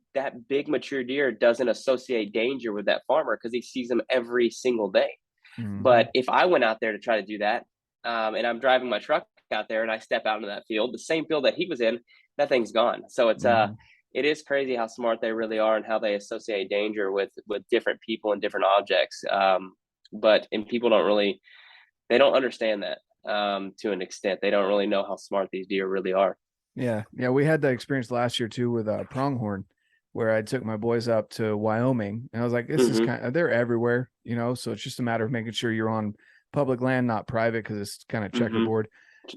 big mature deer doesn't associate danger with that farmer, because he sees them every single day. But if I went out there to try to do that, and I'm driving my truck out there and I step out into that field, the same field that he was in, that thing's gone. So it is crazy how smart they really are, and how they associate danger with different people and different objects. And people they don't understand that, to an extent. They don't really know how smart these deer really are. Yeah. We had that experience last year too with pronghorn, where I took my boys up to Wyoming, and I was like, this is they're everywhere, so it's just a matter of making sure you're on public land, not private, because it's kind of checkerboard.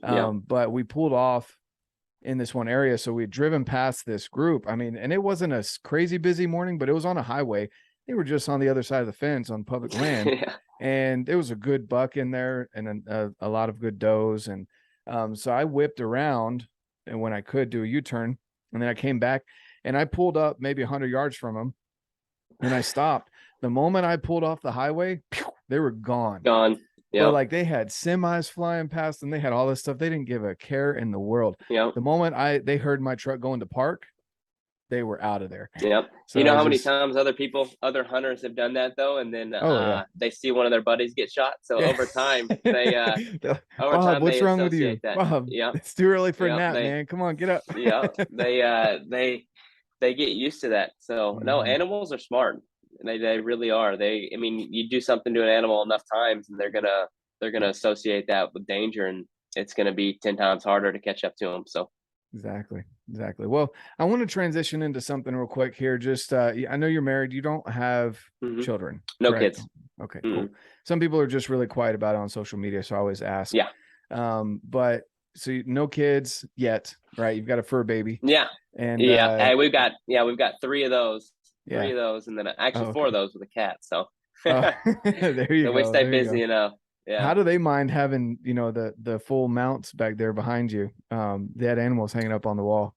But we pulled off in this one area. So we'd driven past this group. I mean, and it wasn't a crazy busy morning, but it was on a highway. They were just on the other side of the fence on public land. And there was a good buck in there, and a lot of good does. And so I whipped around, and when I could, do a U-turn, and then I came back, and I pulled up maybe 100 yards from them, and I stopped. The moment I pulled off the highway, they were gone. But like, they had semis flying past them. They had all this stuff. They didn't give a care in the world. The moment they heard my truck going to park, they were out of there. So you know how many times other hunters have done that though, and then they see one of their buddies get shot. So over time, Bob, what's wrong with you? Bob, it's too early for a nap, man. Come on, get up. They get used to that. So no, animals are smart. They really are. You do something to an animal enough times, and they're gonna associate that with danger, and it's gonna be 10 times harder to catch up to them. So exactly. Well, I want to transition into something real quick here. Just I know you're married. You don't have children. No correct? kids. Okay, cool. Some people are just really quiet about it on social media, so I always ask. But so no kids yet, right? You've got a fur baby. And hey, we've got 3 of those. 3 of those, and then actually 4 of those with a cat. So there you go. We stay busy enough. How do they mind having the full mounts back there behind you? They had animals hanging up on the wall.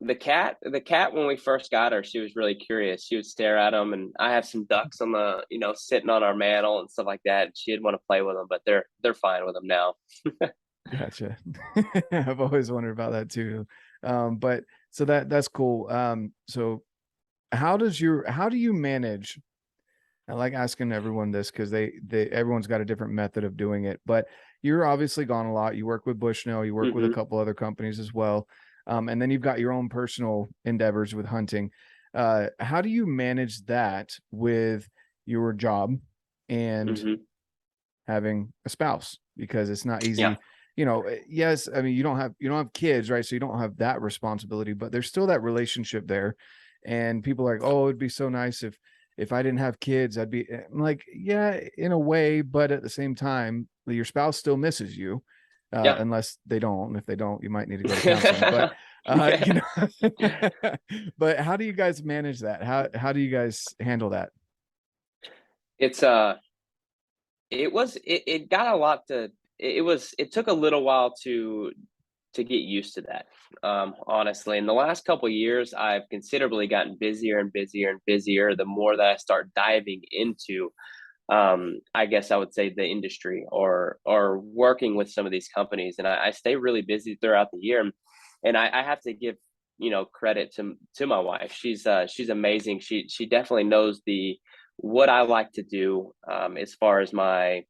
The cat, when we first got her, she was really curious. She would stare at them, and I have some ducks on the sitting on our mantle and stuff like that. She'd want to play with them, but they're fine with them now. Gotcha. I've always wondered about that too. But so that's cool. So how do you manage? I like asking everyone this, because everyone's got a different method of doing it, but you're obviously gone a lot. You work with Bushnell, you work with a couple other companies as well. And then you've got your own personal endeavors with hunting. How do you manage that with your job and having a spouse? Because it's not easy. Yes, I mean, you don't have kids, right? So you don't have that responsibility, but there's still that relationship there. And people are like, oh, it'd be so nice if I didn't have kids. I'm like, yeah, in a way, but at the same time, your spouse still misses you, unless they don't. And if they don't, you might need to go to counseling. But but how do you guys manage that? How do you guys handle that? It got a lot to. It took a little while to get used to that. Honestly, in the last couple of years, I've considerably gotten busier and busier and busier the more that I start diving into, I guess I would say, the industry or working with some of these companies. And I stay really busy throughout the year. And I have to give, credit to my wife. She's amazing. She definitely knows what I like to do, as far as my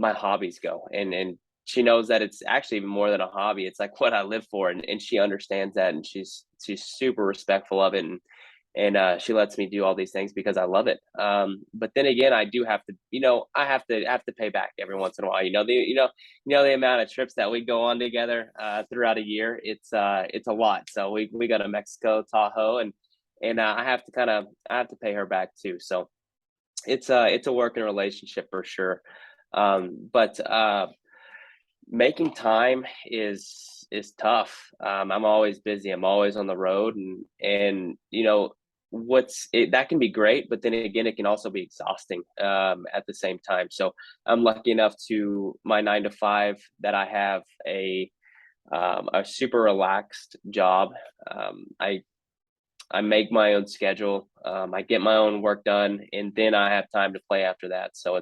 hobbies go. And she knows that it's actually even more than a hobby. It's like what I live for. And she understands that. And she's super respectful of it. And she lets me do all these things because I love it. But then again, I do have to, I have to pay back every once in a while. The amount of trips that we go on together throughout a year, it's a lot. So we go to Mexico, Tahoe, and I have to pay her back too. So it's a working relationship for sure. But making time is tough. I'm always busy. I'm always on the road, and that can be great, but then again, it can also be exhausting at the same time. So I'm lucky enough to my 9 to 5 that I have a super relaxed job. I make my own schedule. I get my own work done, and then I have time to play after that. So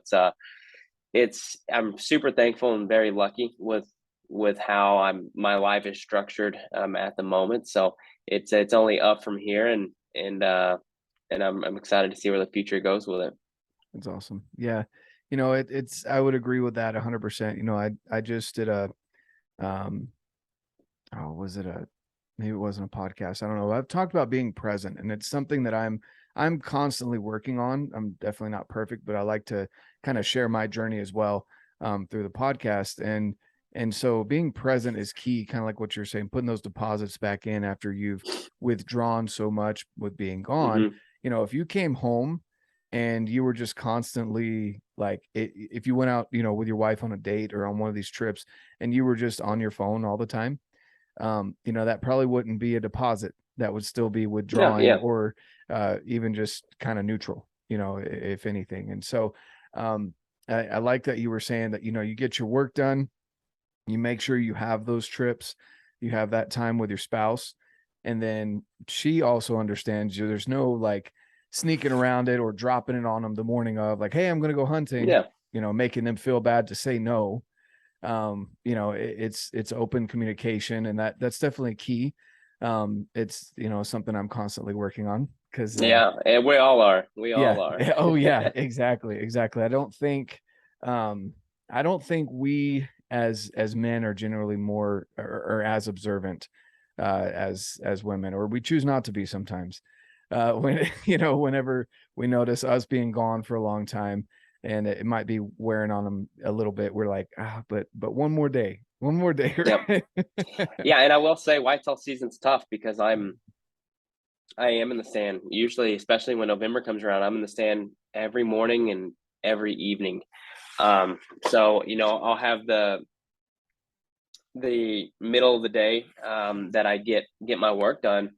I'm super thankful and very lucky with how my life is structured at the moment. So it's only up from here, and I'm excited to see where the future goes with it. That's awesome. Yeah. You know, it's, I would agree with that 100%. You know, I just did a, um, oh, was it a, maybe it wasn't a podcast. I don't know. I've talked about being present, and it's something that I'm constantly working on. I'm definitely not perfect, but I like to kind of share my journey as well, through the podcast. And so being present is key, kind of like what you're saying, putting those deposits back in after you've withdrawn so much with being gone. Hmm. You know, if you came home and you were just constantly like, if you went out, you know, with your wife on a date or on one of these trips and you were just on your phone all the time, you know, that probably wouldn't be a deposit. That would still be Yeah, withdrawing, yeah, or even just kind of neutral, you know, if anything. And so I like that you were saying that, you know, you get your work done, you make sure you have those trips, you have that time with your spouse, and then she also understands you. There's no like sneaking around it or dropping it on them the morning of, like, hey, I'm going to go hunting, yeah. you know, making them feel bad to say no. You know, it's open communication, and that's definitely key. It's, you know, something I'm constantly working on, because Yeah, and we all are. We yeah. all are. Oh yeah, exactly. Um I don't think we as men are generally more, or as observant as women, or we choose not to be sometimes. When you know, whenever we notice us being gone for a long time and it might be wearing on them a little bit, we're like, ah, but one more day. Yep. Right? Yeah, and I will say whitetail season's tough because I am in the stand usually, especially when November comes around. I'm in the stand every morning and every evening. So I'll have the middle of the day that I get my work done,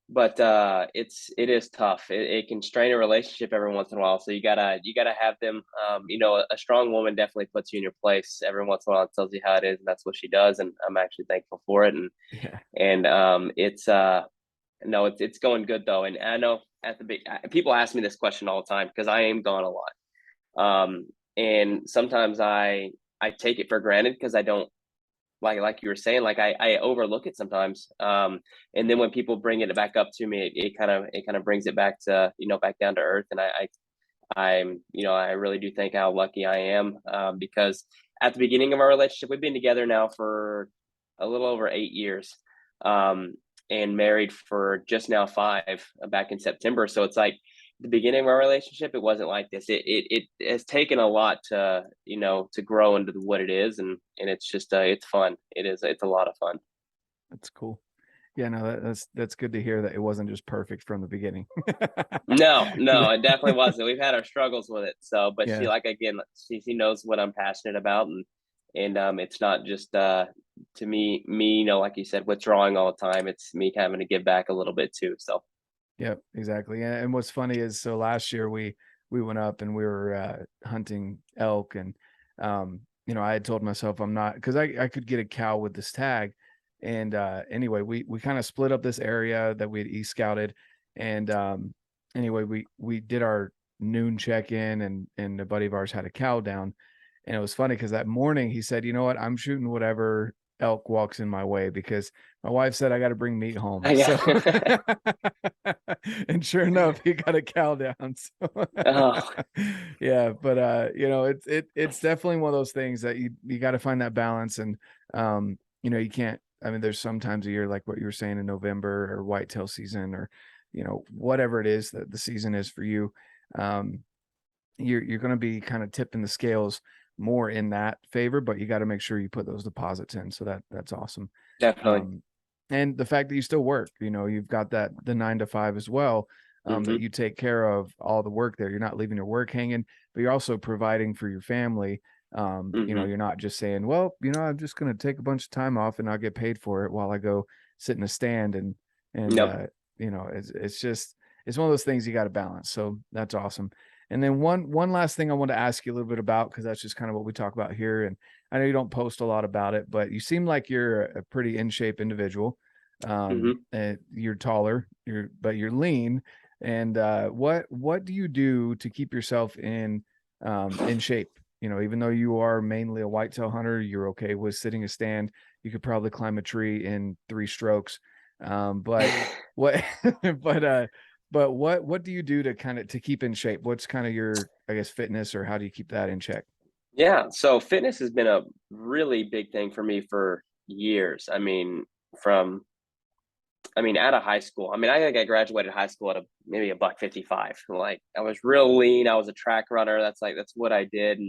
but it is tough. It can strain a relationship every once in a while. So you gotta have them. A strong woman definitely puts you in your place every once in a while and tells you how it is, and that's what she does. And I'm actually thankful for it. And Yeah. and it's no, it's going good though. And I know at the big people ask me this question all the time because I am gone a lot. And sometimes I take it for granted because I don't like you were saying, like I overlook it sometimes. And then when people bring it back up to me, it kind of brings it back to back down to earth. And I really do think how lucky I am, because at the beginning of our relationship, we've been together now for a little over 8 years, um, and married for just now 5, back in September. So it's like the beginning of our relationship, it wasn't like this. It has taken a lot to grow into what it is, and it's just it's fun. It's a lot of fun. That's cool. Yeah, no, that's good to hear that it wasn't just perfect from the beginning. No, no, it definitely wasn't. We've had our struggles with it. So, but Yeah. she knows what I'm passionate about, and it's not just to me, like you said, withdrawing all the time. It's me having to give back a little bit too. So, Yep, exactly. And what's funny is, so last year we went up and we were hunting elk, and you know, I had told myself I'm not, because I could get a cow with this tag. And anyway, we kind of split up this area that we had scouted. And anyway, we did our noon check-in, and a buddy of ours had a cow down. And it was funny because that morning he said, you know what, I'm shooting whatever elk walks in my way, because my wife said I got to bring meat home. So yeah. and sure enough, he got a cow down. So Oh, yeah, but you know, it's definitely one of those things that you got to find that balance. And you know, you can't, I mean, there's some times a year, like what you were saying, in November or whitetail season, or you know, whatever it is that the season is for you. Um, you're going to be kind of tipping the scales more in that favor, but you got to make sure you put those deposits in. So that's awesome. definitely. Um, and the fact that you still work, you know, you've got the 9 to 5 as well, that Hmm. you take care of all the work there. You're not leaving your work hanging, but you're also providing for your family. You know, Hmm. you're not just saying, well, you know, I'm just going to take a bunch of time off and I'll get paid for it while I go sit in a stand. And Nope. you know, it's just, it's one of those things you got to balance. So that's awesome. And then one last thing I want to ask you a little bit about, because that's just kind of what we talk about here. And I know you don't post a lot about it, but you seem like you're a pretty in shape individual. Hmm. And you're taller, but you're lean. And what do you do to keep yourself in shape? you know, even though you are mainly a whitetail hunter, you're okay with sitting a stand. You could probably climb a tree in 3 strokes. But what, but what do you do to kind of to keep in shape? What's kind of your, I guess, fitness, or how do you keep that in check? Yeah, so fitness has been a really big thing for me for years. From out of high school. I think I graduated high school at maybe a buck 55. Like, I was real lean. I was a track runner. That's what I did.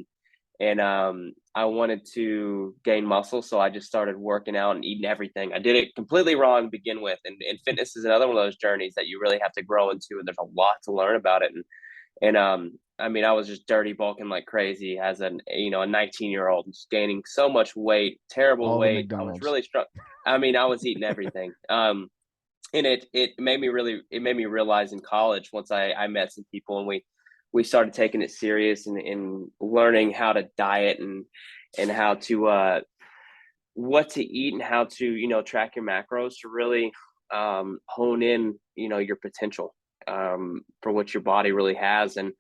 And I wanted to gain muscle, so I just started working out and eating everything. I did it completely wrong to begin with, and fitness is another one of those journeys that you really have to grow into, and there's a lot to learn about it. I was just dirty bulking like crazy as a 19-year-old, just gaining so much weight, terrible All the weight. I was McDonald's. really strong. I was eating everything. And it made me realize in college, once I met some people and we started taking it serious and learning how to diet and how to what to eat and how to track your macros to really hone in your potential for what your body really has. And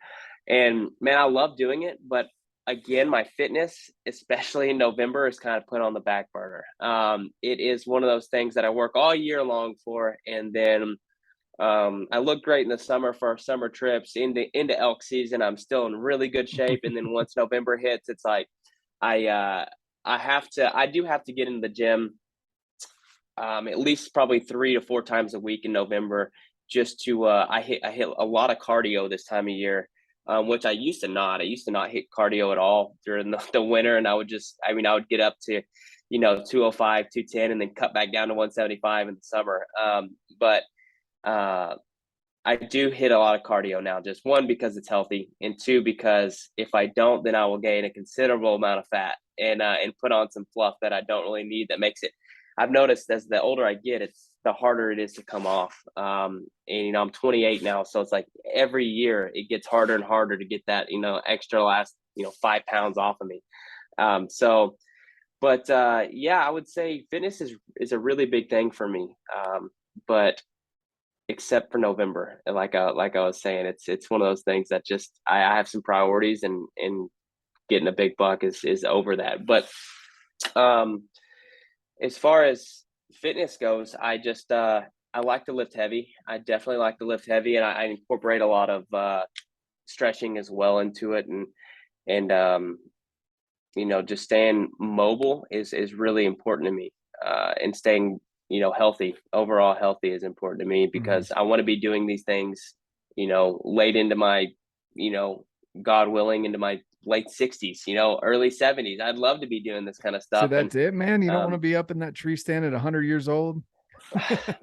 man, I love doing it, but again, my fitness, especially in November, is kind of put on the back burner. It is one of those things that I work all year long for, and then I look great in the summer for our summer trips into elk season. I'm still in really good shape, and then once November hits, it's like I I do have to get into the gym at least probably 3 to 4 times a week in November, just to I hit a lot of cardio this time of year, which I used to not. I used to not hit cardio at all during the winter, and I would get up to 205, 210, and then cut back down to 175 in the summer. But I do hit a lot of cardio now, just one, because it's healthy, and two, because if I don't, then I will gain a considerable amount of fat and put on some fluff that I don't really need. That makes it. I've noticed as the older I get, it's the harder it is to come off. And I'm 28 now, so it's like every year it gets harder and harder to get that extra last 5 pounds off of me. Yeah, I would say fitness is a really big thing for me. But except for November, like I was saying, it's one of those things that just I have some priorities, and getting a big buck is over that. But as far as fitness goes, I like to lift heavy. I definitely like to lift heavy, and I incorporate a lot of stretching as well into it, and just staying mobile is really important to me, and staying healthy, overall healthy, is important to me, Mhm. because I want to be doing these things late into my God willing, into my late 60s, early 70s. I'd love to be doing this kind of So stuff. And that's it, man. You don't want to um be up in that tree stand at 100 years old.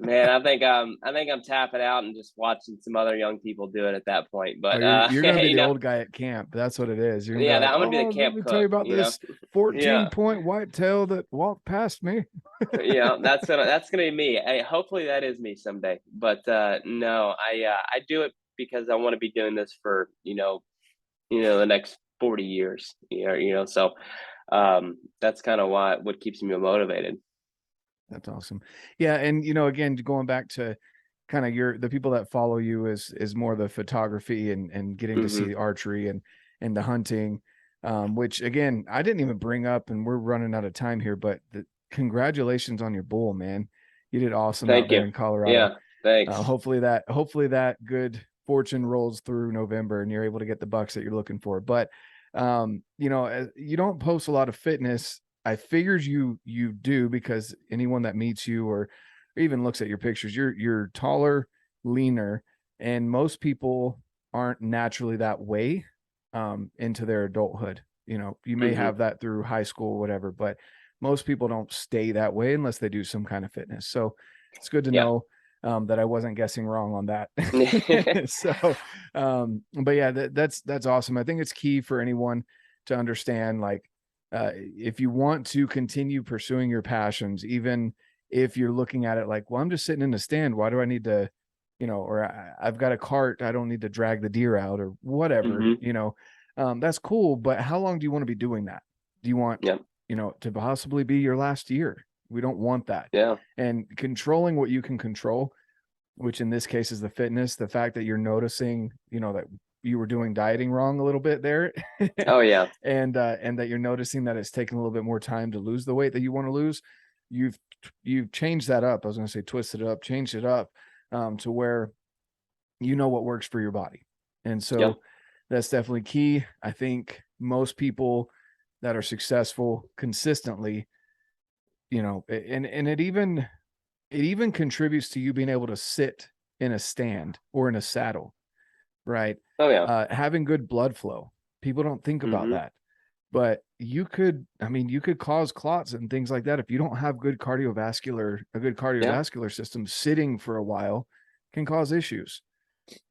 man, I think I'm tapping out and just watching some other young people do it at that point. Oh, But you're gonna be the old guy at camp. That's what it is. You're gonna be yeah, like, I'm gonna be the oh, let camp me tell you cook, about this 14 yeah. point whitetail that walked past me. Yeah, that's gonna be me. Hopefully that is me someday. But no, I do it because I want to be doing this for the next 40 years. So that's kind of what keeps me motivated. That's awesome. Yeah, and again, going back to kind of the people that follow you is more the photography and getting to see Hmm. the archery and the hunting, which again I didn't even bring up, and we're running out of time here, but congratulations on your bull, man. You did awesome out Thank there you. in Colorado. Yeah, thanks. Hopefully that good fortune rolls through November and you're able to get the bucks that you're looking for. But you don't post a lot of fitness. I figured you do, because anyone that meets you or even looks at your pictures, you're taller, leaner, and most people aren't naturally that way into their adulthood. You may Hmm. have that through high school or whatever, but most people don't stay that way unless they do some kind of fitness. So it's good to Yeah. know that I wasn't guessing wrong on that. So, but yeah, that's awesome. I think it's key for anyone to understand, like, if you want to continue pursuing your passions, even if you're looking at it like, well, I'm just sitting in a stand, why do I need to, or I've got a cart, I don't need to drag the deer out or whatever, Hmm. that's cool. But how long do you want to be doing that? Do you want, Yeah. to possibly be your last year? We don't want that. Yeah. And controlling what you can control, which in this case is the fitness, the fact that you're noticing, that you were doing dieting wrong a little bit there. Oh yeah. And that you're noticing that it's taking a little bit more time to lose the weight that you want to lose. You've changed that up. I was going to say twisted it up, changed it up, to where you know what works for your body. And so Yep. that's definitely key. I think most people that are successful consistently, and it even contributes to you being able to sit in a stand or in a saddle, right? Oh yeah. Having good blood flow. People don't think about Mm-hmm. that, but you could cause clots and things like that if you don't have a good Yeah. cardiovascular system. Sitting for a while can cause issues.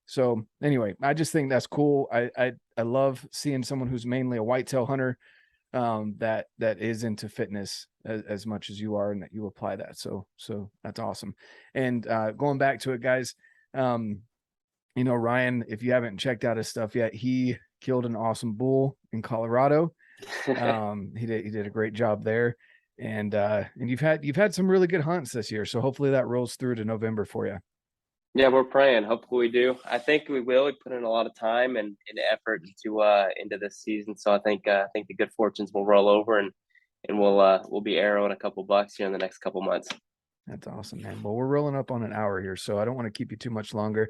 So anyway, I just think that's cool. I love seeing someone who's mainly a whitetail hunter, that is into fitness as much as you are, and that you apply that. So that's awesome. And going back to it, guys, Ryan, if you haven't checked out his stuff yet, he killed an awesome bull in Colorado. He did a great job there. And you've had some really good hunts this year. So hopefully that rolls through to November for you. Yeah, we're praying. Hopefully we do. I think we will. We put in a lot of time and effort into this season. So I think the good fortunes will roll over and we'll be arrowing a couple bucks here in the next couple months. That's awesome, man. Well, we're rolling up on an hour here, so I don't want to keep you too much longer.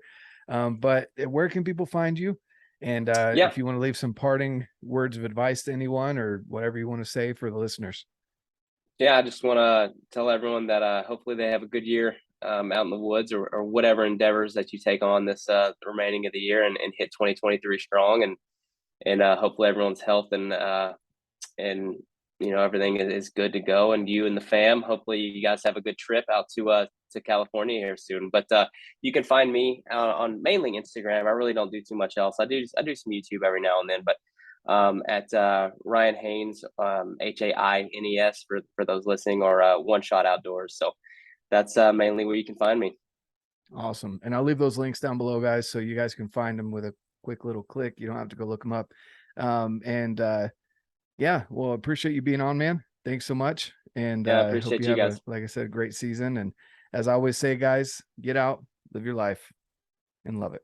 But where can people find you? And Yeah. if you want to leave some parting words of advice to anyone, or whatever you want to say for the listeners. Yeah, I just want to tell everyone that hopefully they have a good year out in the woods or whatever endeavors that you take on this remaining of the year and hit 2023 strong and hopefully everyone's health and everything is good to go, and you and the fam, hopefully you guys have a good trip out to California here soon. But you can find me on mainly Instagram. I really don't do too much else. I do some YouTube every now and then, but at Ryan Haines, Haines for those listening, or One Shot Outdoors. So that's mainly where you can find me. Awesome. And I'll leave those links down below, guys, so you guys can find them with a quick little click. You don't have to go look them up. Yeah, well, appreciate you being on, man. Thanks so much. And Yeah, I hope appreciate you you have guys. like I said, a great season. And as I always say, guys, live your life and love it.